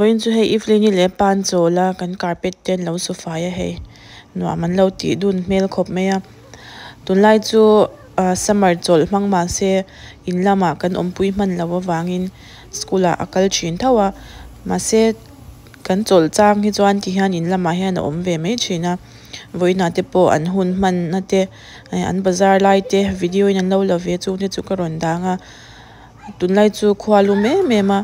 voin chu hei iflini le pan chola kan carpet ten lo sofa ya hei nuam man lo ti dun mel khop meya tunlai chu summer chol mangma se in lama kan ompui man lo wangin skula akal thin thawa ma se kan chol chang hi chuan ti hian in lama hian om ve mai thina voina te po an hun man na te an bazar lai te video in an lo la ve chu te chu ka ron danga tunlai chu khwalu me ma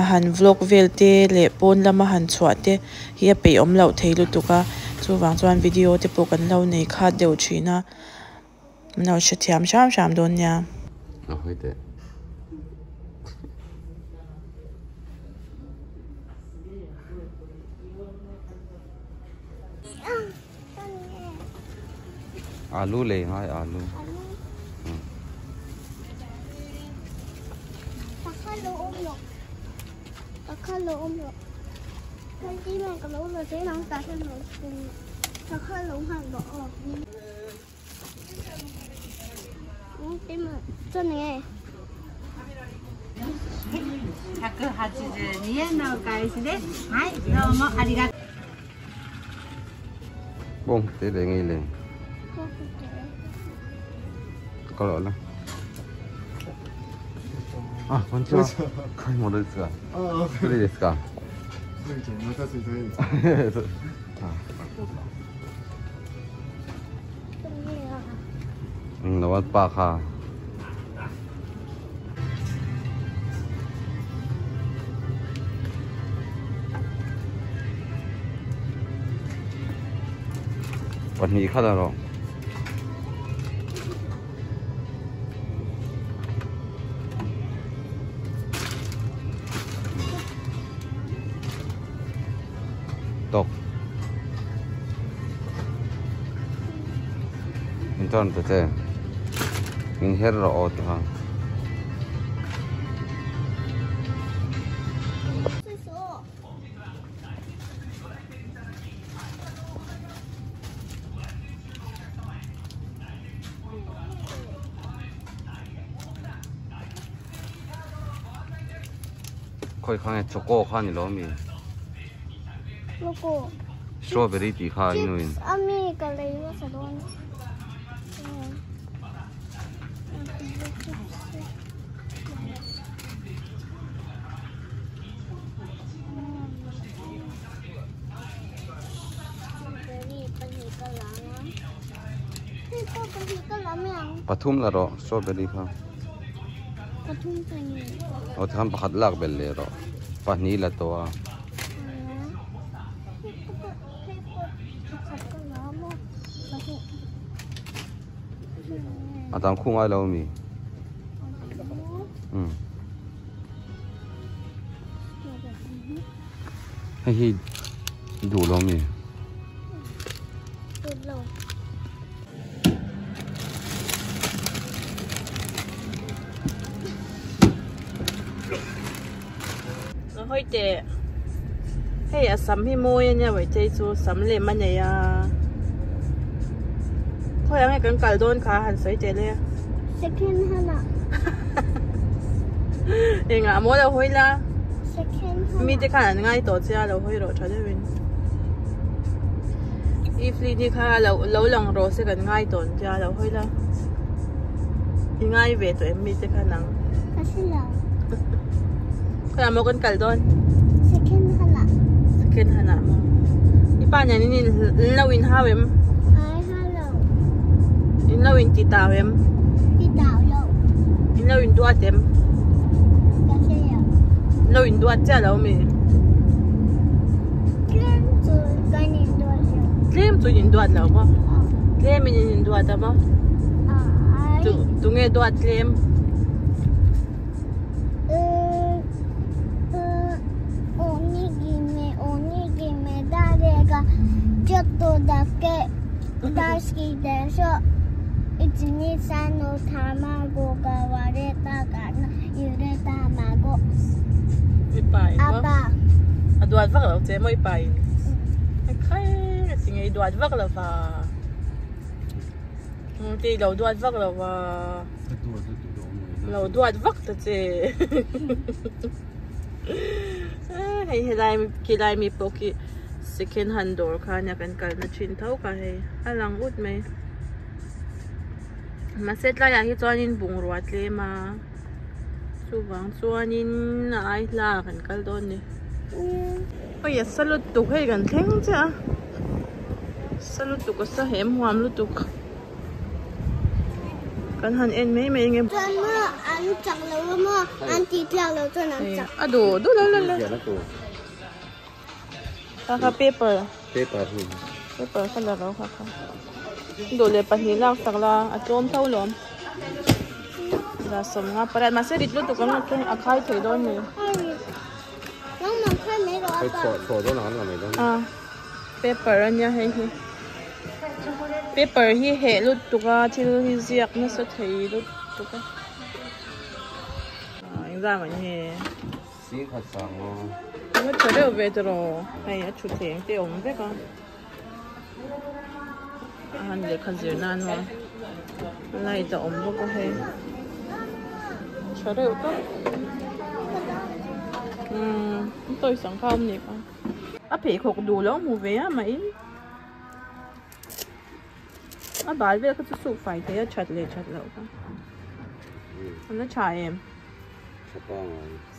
han vlog velte le pon lama han chhuate hi pe om lo theilu tuka chu wang chuan video te po kan lo nei kha deu thina no shathiam sham don nya hoite आलू ले हाय आलू Kalau umur, nanti mang kalau umur saya mang tak sama pun. Kalau hang doa, nanti mang cene. Aku haji ni na guys deh. Hai, domo arigat. Bông thế để ngay lên. Kalau lah. Ah, konnichiwa.買い物ですが。それですか。お待たせいただきました。Lawat pa ka. Pani ka daro. Tok. Inton te. In herro ot ha. Khoi khang choco khan lo mi. Loco. Strawberry ti kha inuin. Ami kalay mo sa doon. Pathum la ro strawberry kha. Pathum tani. O tham pakhat lak bel le ro. Pani la to a. Atam khung ai lo mi. Hi du lo mi. Hoi te hey asam hi mo nya wai te chu sam le man ya khoi ang kan kal don kha han sai te le Second hana. Enga mo la hoi la Second hana. mi te kan ngai to cha lo hoi ro tha de win if li ni kha lo lang ro se kan ngai ton cha lo hoi la ngai ve to mi te kha nang Kasi lang. khoi mo kan kal don Second hana. second hana mo ipa nya ni lawin hawem Ay hello. in lawin ti tawem Đi đảo lộ. in lawin duatem Kasi lang. lawin duat cha lo mi Klan tu ganin doon siya. Klem tu in duat lo mo klem in duat mo Ay. tu nge duat klem onigime darega chotto dake daisuki desho. 1,2,3の卵が割れたからゆで卵 ipain mo Apa? aduat vak lo che mo ipain kai singe duat vak lo fa ti lo duat vak lo wa lo duat vak ta che hay kilai mi poki second hand door ka nya kan kal na chin thau ka he alang ut mai ma set la ya hi chuanin bung ruat le ma chuwang chuanin ai la kan kal don ni oi ya salut tu hei kan theng cha salut tu ko sa hem huam lu tu kan han en mấy mấy nghe cho nó ăn chặt lâu mà ăn thịt lâu cho nó chặt à đồ la ka paper ka la ro ka đồ le pa hi lak tak la a tom thau lom la som nga parat ma se rit lu tu kan ken a khai thei don ni nó mà khai mấy rồi cái thổ đó là mấy đó à paper anya he hi paper hi he lu tu ka thil hi ziak na sa thei lu tu ka anh ra mà he xí khát sang nó nó chờ đợi về rồi hay là chút tiền tiêu không biết con anh để khăn gì nan mà lại tao ôm vô có hay chờ đợi tốt tôi sẵn không nhỉ con áp bị khổ đủ lắm mua vé mấy áp bài về cái chút phải thế chặt lậu con nó chạy em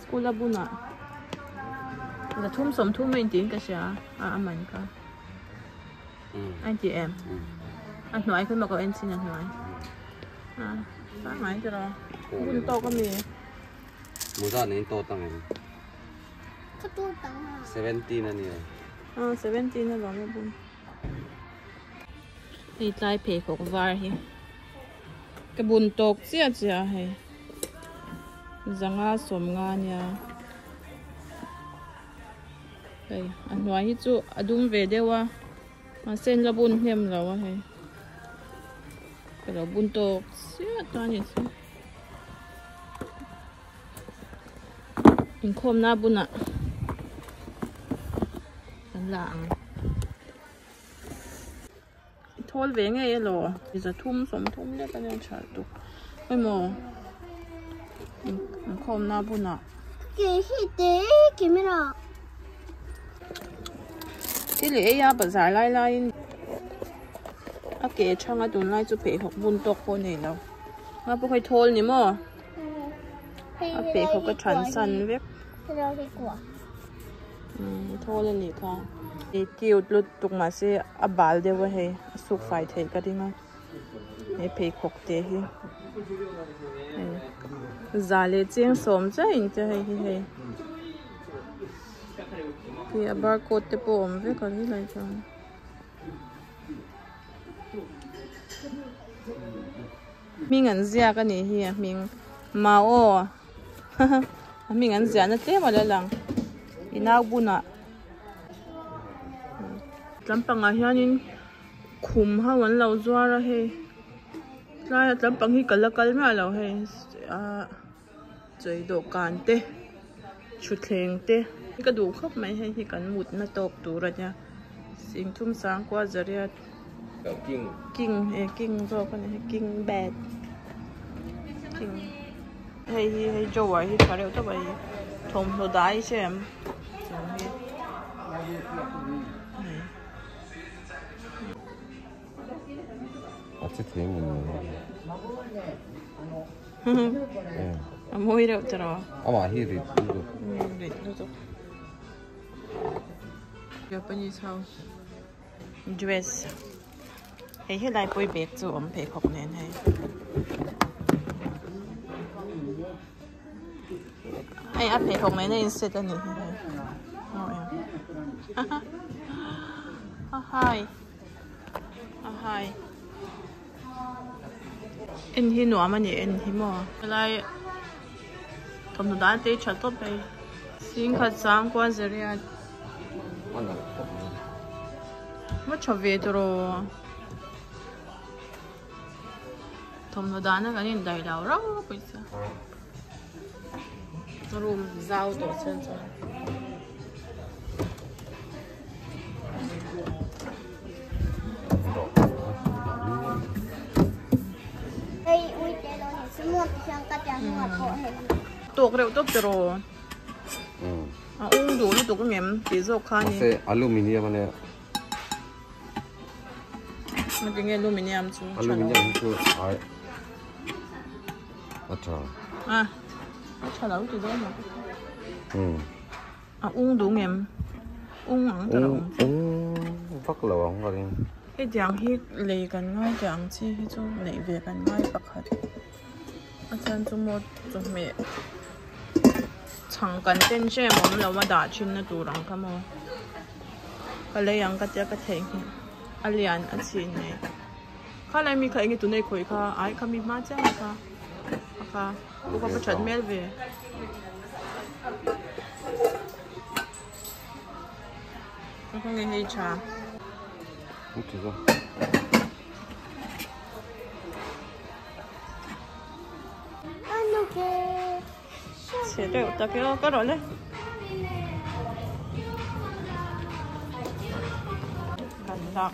school là bún à là thum sớm thum mấy tiếng cái gì à mình cả anh chị em anh nói khi mà có anh xin anh nói phát máy cho nó bún to có gì mua ra nên to tăng em cái tôi tặng à 17 anh nhỉ 17 là rồi bún thì tay phê của var hi cái bún tộc chia hay zanga som nga nya đây anh nói hi chu adum ve dewa ma sen la bun hem lawa he cái bun to sia ta ni si in khom na bun à anh lạng thol ve nge lo is a thum som thum le kan chal tu ai mo khom na bun à cái gì thế cái gì đóที่เหลือยาปัจจัยไล่อาเกช่างอาตุนไล่จุเปหกบุญตกคนเองแล้วมาพวกใครโทนนี่มั้งอาเปเขาก็ฉันสันเว็บโทนเลยนี่ค่ะอีกิวลุดตุกมาเสียอบาลเดียวเฮ้สุกไฟเทก็ได้มั้งไอเปหกเตะฮีซาเลเจียงสมใจอินเตอร์เฮ้thì barcode te po với cái này cho mình ăn gì cái này hi mình mao mình ăn gì nó thế mà lang inau buna lampang a hianin khum hawan lo zuara he lai lampang hi kalakal ma lo he chei do kan te chu thleng te cái đủ khóc mấy hay thì cần một nó tộp đủ rồi nha xin thum sáng qua giờ đi kinh rồi con này kinh bẹt kinh hay cho vậy thì phải đều cho vậy thùng đồ đá xem 어째 되는 môi đâu cho 아마 히리 이거 Japanese house dress hay hiện lại bôi bẹt cho ông phải học nên hay ai áp phải học mấy này sẽ tên gì hai anh hi nọ mà nhỉ anh hi mò lại thầm đồ đá tê chặt tốt đây xin khát sáng qua giờ đi mất cho về rồi thầm đồ đá nó cái này đầy đầu rất bây giờ room giao tổ chân rồi tuột đều tốt rồi uống đủ tụ cái ngém tí dọc khai nhỉ. Sẽ aluminium này. Nó cái aluminium chú. Aluminium chú ai. अच्छा. À, chả lâu từ đó mà. Uống đủ ngém. Uống ăn thật là phát lẩu không có đi. cái dạng hít lấy cái ngay dạng chi hít cho lấy về cái ngay bạc hết. Anh xem cho một cho mẹ chẳng cần tên xe mà lâu mà đã chín nó đủ lắm không mà. Cái lấy ăn cái thèm hi, anh liền anh chín này. Cái này mình thấy cái tụi này khởi cả, ai cái mình má chăng cả. Cả, tôi có bắt chặt mẹ về. Tôi không nghe hay trà. Út rồi. Anh ok. Sẽ được ta cái rồi đấy. Cẩn thận.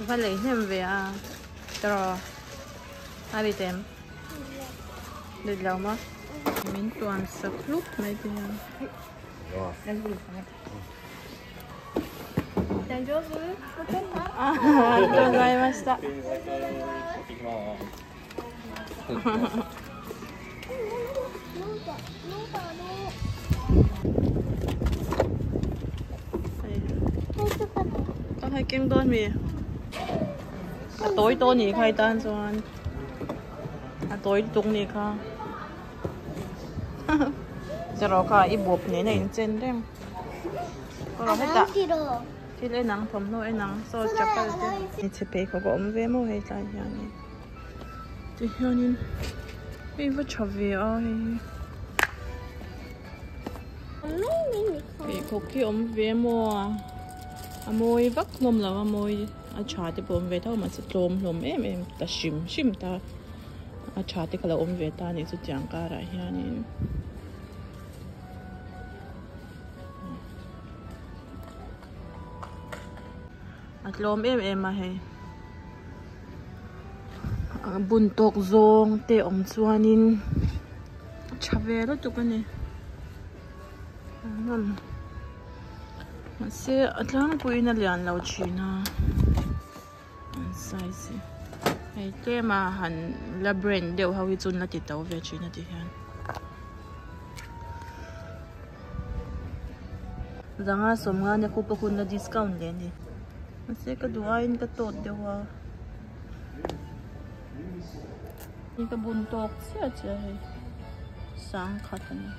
Phải lấy thêm về à? Rồi. Ai đi tìm? Đi đâu mà? Mình toàn sập lúc mấy cái. Đang đi phải. Đang vô dưới. Gozaimashita. Có hai kem đôi mì. Tối tối nhỉ khai tan cho anh. Tối tung nhỉ kha. Giờ rồi cả ít bột này trên đấy. Có hết tạ. Thì lấy nắng phẩm thôi nắng so chập cái gì. Chỉ bé có ôm về mua hay là gì này. Thì hiện bây giờ chập về ai. Vì có khi ôm về mua. Môi vắt nôm là môi. Chả thì ôm về thôi mà sẽ lồm em ta xìm ta. Chả thì kalau ôm về ta này sẽ chẳng cả ra hiện. At lom em mà hay buntok zong te om chuanin chave lo tu cái này mà sẽ atlang puina lian lau china size hay te mà han la brand đều hawi chun la ti tau ve china ti han zanga somnga ne khupa khun na discount le ni masih keduain ketot dewa. Ini kebuntok sih aja he. Sang katanya.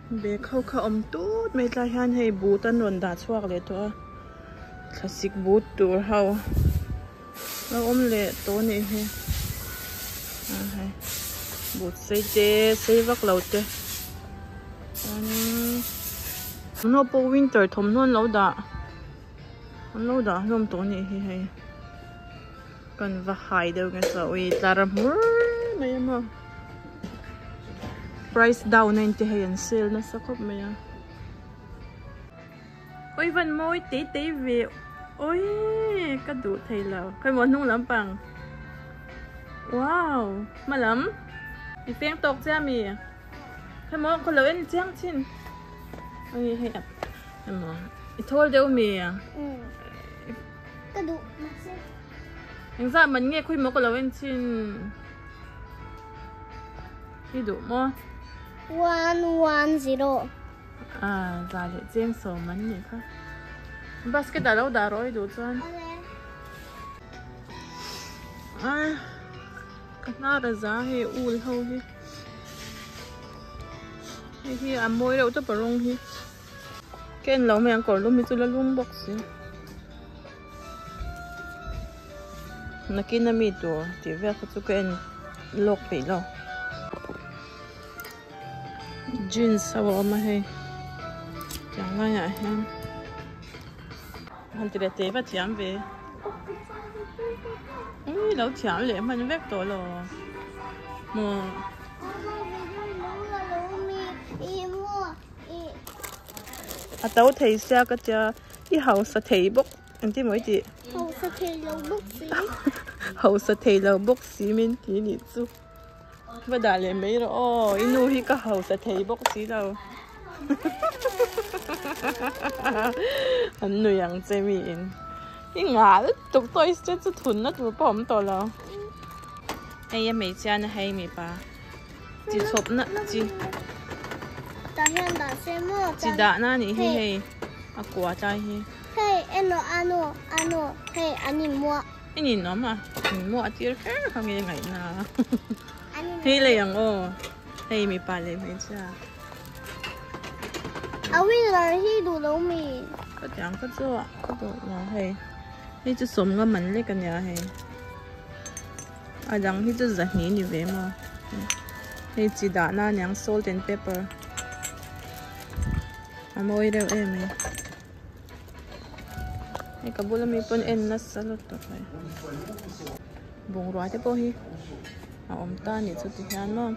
Be khâu om tut mấy lai han hay bút tan ron đã chuak le to. Classic bút tour hao. Nó le to ne he. Hay. Bút xây vác lâu te. Nó po winter thom non lâu đã lom to ni hi hay kan va hai đâu cái sao ui taram mấy mà price down 90 hay sale nó sao khóc mày ôi vẫn môi tí về ôi cái đủ thầy là cái món nung lắm bằng wow mà lắm thì phèn tộc ra mì cái món có lớn chăng chín ôi hay em mà thôi đâu mì cái đủ anh ra mình nghe khuyên một cái lâu anh xin đi đủ mua 110 à ra để xem số mình nhỉ khác basket đã lâu đã rồi đủ cho anh à cái nào là giá hay ul hâu hi ăn môi đâu tất cả rong hi cái lâu mình còn luôn mình là luôn box nakinamito ti ve ko ken lok pe lo jeans sawa ma he chẳng ngay à hen han ti le te va tiam ve ui lâu tiam le man vek to lo mo à tao thấy sao cái cha đi học sa thầy bốc anh tí mới chị học sa thầy lâu bốc gì hậu sa thầy lâu bốc xí mình tí nị chú và đã lấy mấy rồi ô inu hi cả hậu sa thầy bốc xí đâu anh nuôi ăn chơi mình cái ngã đó tục tôi sẽ chút thun nó tụi bom to lâu hay em mấy cha nó hay mấy bà chỉ chụp nó chỉ chỉ đã na nị hay hay à quả trái hay hey ano hey anh mua anh nhìn nó mà mua tiền khác không nghe ngày nào hay là yang ô hay mấy bà lấy mấy cha bây giờ hi đủ lâu mi có chẳng có chỗ có đồ là hay hi chứ sống cái mình lấy cái nhà hay à rằng hi chứ giặt nhỉ như vậy mà hi chỉ đã na nhang salt and pepper à mỗi đâu em ấy hi cả bữa mi pun en na salad to phải bông roi thế bao hi à ông ta nhỉ chút thì ăn không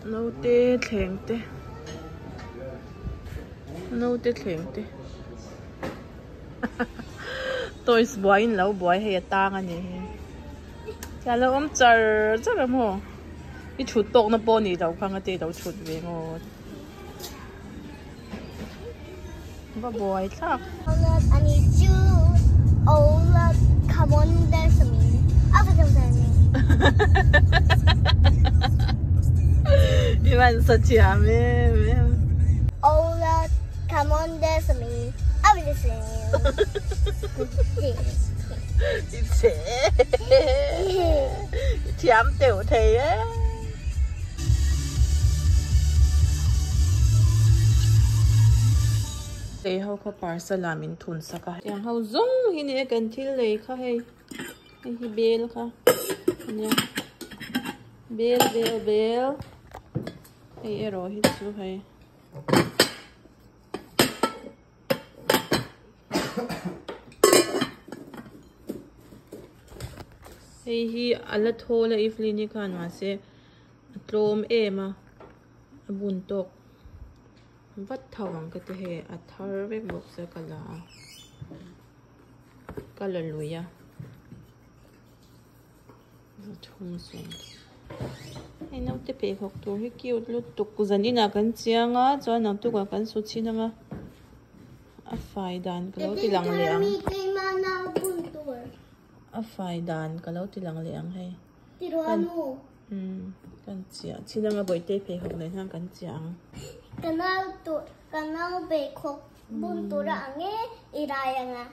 nấu tê thèn tê tôi boy lâu boy hay tang anh ấy chả lâu ông chờ chắc là mò cái chuột tóc nó bỏ đi đâu khang cái đâu chuột về ngô bà boy chắc anh ấy chú Ola come on there's me 이만 서치하면 Ola come on there's me everything 이제 tiệm tiểu thầy á để hậu có parcel mình thun saka yang hậu zong hini kan thil lei kha hei hi bel kha ania bel hei ero hi chu hei hei hi ala thola iflini khan ma se tlom ema abun tok vắt thòng cái thế hệ à thở với bột sẽ cả là lùi à chung xuống hay nấu tiếp bể học tuổi hay kêu lúc tục của dân đi nào cần chiang á cho nào tôi còn cần số chi nữa à phải đàn cái lâu thì lằng lẹng à phải đàn cái lâu thì lằng lẹng hay cần chiang chi nữa bởi tiếp bể học này hàng cần chiang Kanal be khok bun tura ange irayanga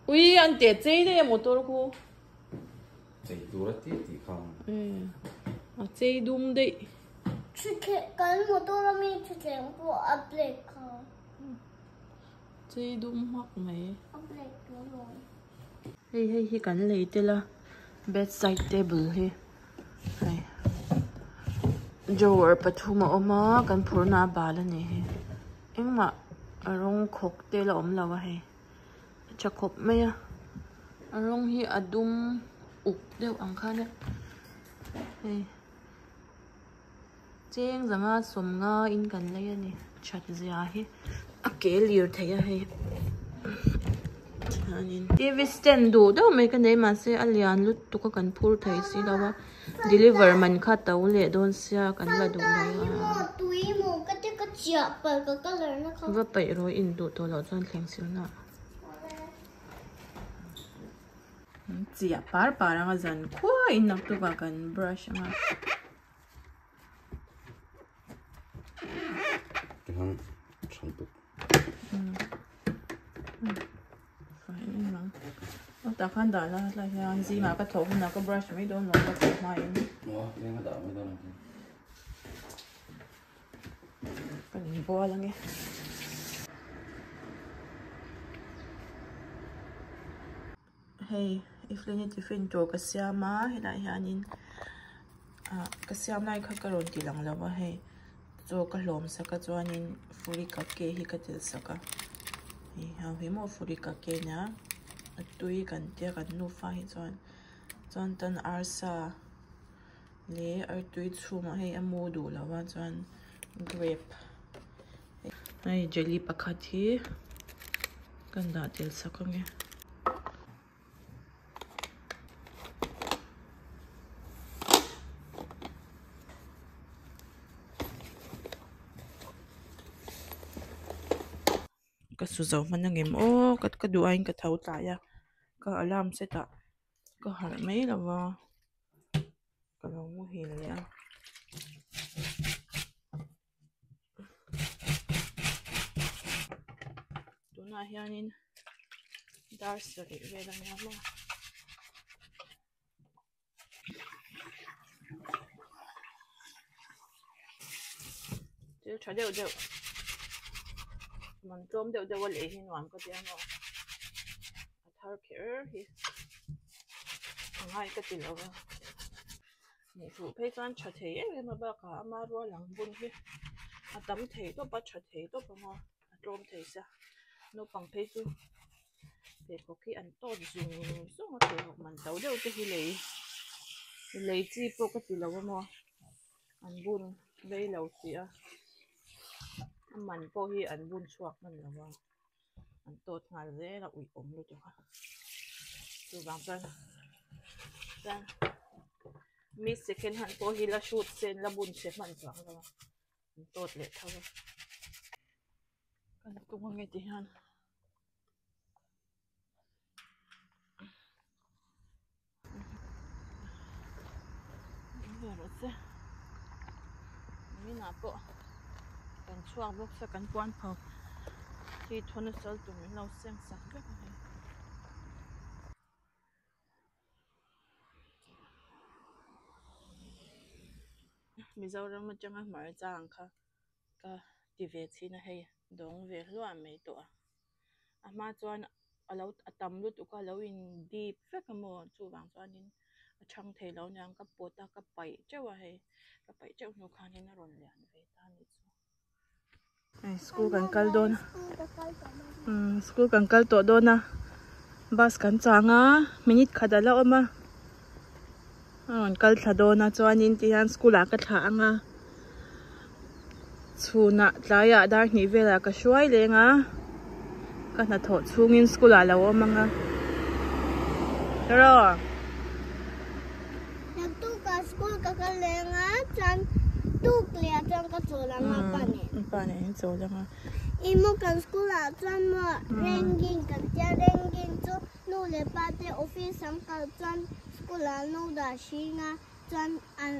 ui anh tiệt chơi đây một tôi cô chạy đua tiết thì không à chơi đúng đấy chike kan motor mi chike po update ka chơi đúng hoặc mấy update rồi hey cần lấy tên là bedside table hey hay drawer pathuma oma kan phurna bala ne he engma arong khok te la om lawa he chakhop meya arong hi adum uk deu angkhane he cheng zanga somnga in kan leya ni chat zia hi akelir theya he anin TV stand do do me kan nei ma se alian lut tu ka kan phur thai si lawa deliver man kha tau le don sia kan la du la tui mo ka te ka chia pa ka color na kha va pai ro in du to lo chan thleng sil na chia par anga zan khwa in nak tu ka kan brush anga cái thằng chọn tục ta khan da la yang zi ma ka tho na ka brush mai don lo ka mai wow lên cái đảo mới đâu này kan bo lang e hey if leni tiffin to ka siama hilai hanin ka siam nai kha ka ron ti lang lawa hey cho ka hlom saka chuanin furi ka ke hi ka til saka hi ha hi mo furi ka ke nya atui kan tia kan nu fa hi chuan tan arsa le artui chhuma hei amu du lawa chuan grape ai jelly pakhat hi kan da tel sakange ka suzau manangem o kat ka duain ka thau ta ya ka alarm seta ka har mai lawa ka lo mu hil ya tuna hianin darsari velang ya mo Chả đều đều mình tôm đều đều lấy hin hoàn cái tiếng rồi thar kia hi ngay cái gì đâu mình phụ phải toàn chặt thế mà bà cả mà rồi lằng bún hi tấm thế đó bắt chặt thế đó mà tôm thế sao nó bằng phải chứ để có cái ăn to dùng số mà thế học mình tàu đều cái lấy chi bộ cái gì đâu mà ăn bún đây lâu gì à mình có hi ăn bún suộc mình là vào ăn tốt ngay dễ là ủi ốm luôn chứ từ bằng chân mi secondhand có hi là shoot sen là bún xếp mình suộc rồi ăn tốt lệ thôi cái tung không nghe gì han rồi chứ mi nào bộกันช่วงลูกสักกันกวนเผาที่ทนเสลตุ่มเราเสียงสักก็ได้มีเจ้าเรื่องมันจะมาหมายจางค่ะก็ดีเวทีนะให้ดงเวล้วนไม่ตัวมาจวนเราตำรุดก็เราอินดีเพื่อขโมยจู่บางจวนนี้ช่างเทเราเนี่ยก็ปวดตาก็ไปเจ้าว่าให้ก็ไปเจ้าหนูคานี่น่ารอนเลียนเวทานี่จู่school kan kal don school kan kal to dona bus kan changa minute khadala oma an kal thadona chuanin ti han school a ka thla anga chuna tlaya dar ni vela ka hruai lenga ka na tho chungin school a lo omanga ro nak tu ka school ka lenga chan tu clear chan ka chola ma pa ne chola ma imo kan school a chan mo ranking kan tia ranking chu nu le pa te office sam ka chan school a no da shinga chan an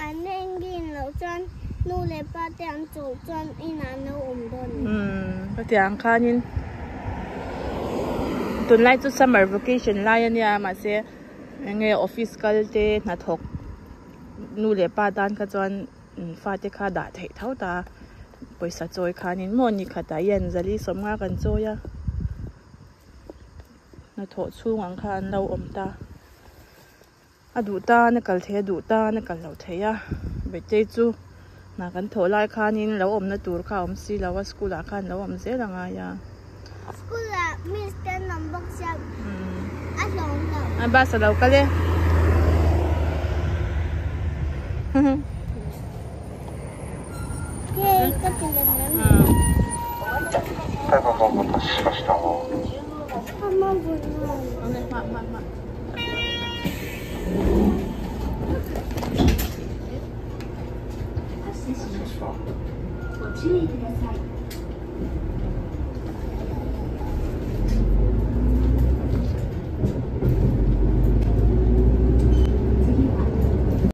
an ranking lo chan nu le pa te an chu chan ina no don ka tiang khanin tun lai chu summer vacation lai ania ma se nge office kal te na thok nu le pa dan ka chuan fa te kha da thei thau ta poisa choi khanin mon ni khata yen zali somnga kan choya na tho chung ang khan lo om ta adu ta na kal the du ta na kal lo theya be te chu na kan tho lai khanin lo om na tur kha om si lawa school a khan lo om ze langa ya school a mr number sab a long lo a ba sa lo ka le太刚刚お待たせしました。ご注意ください。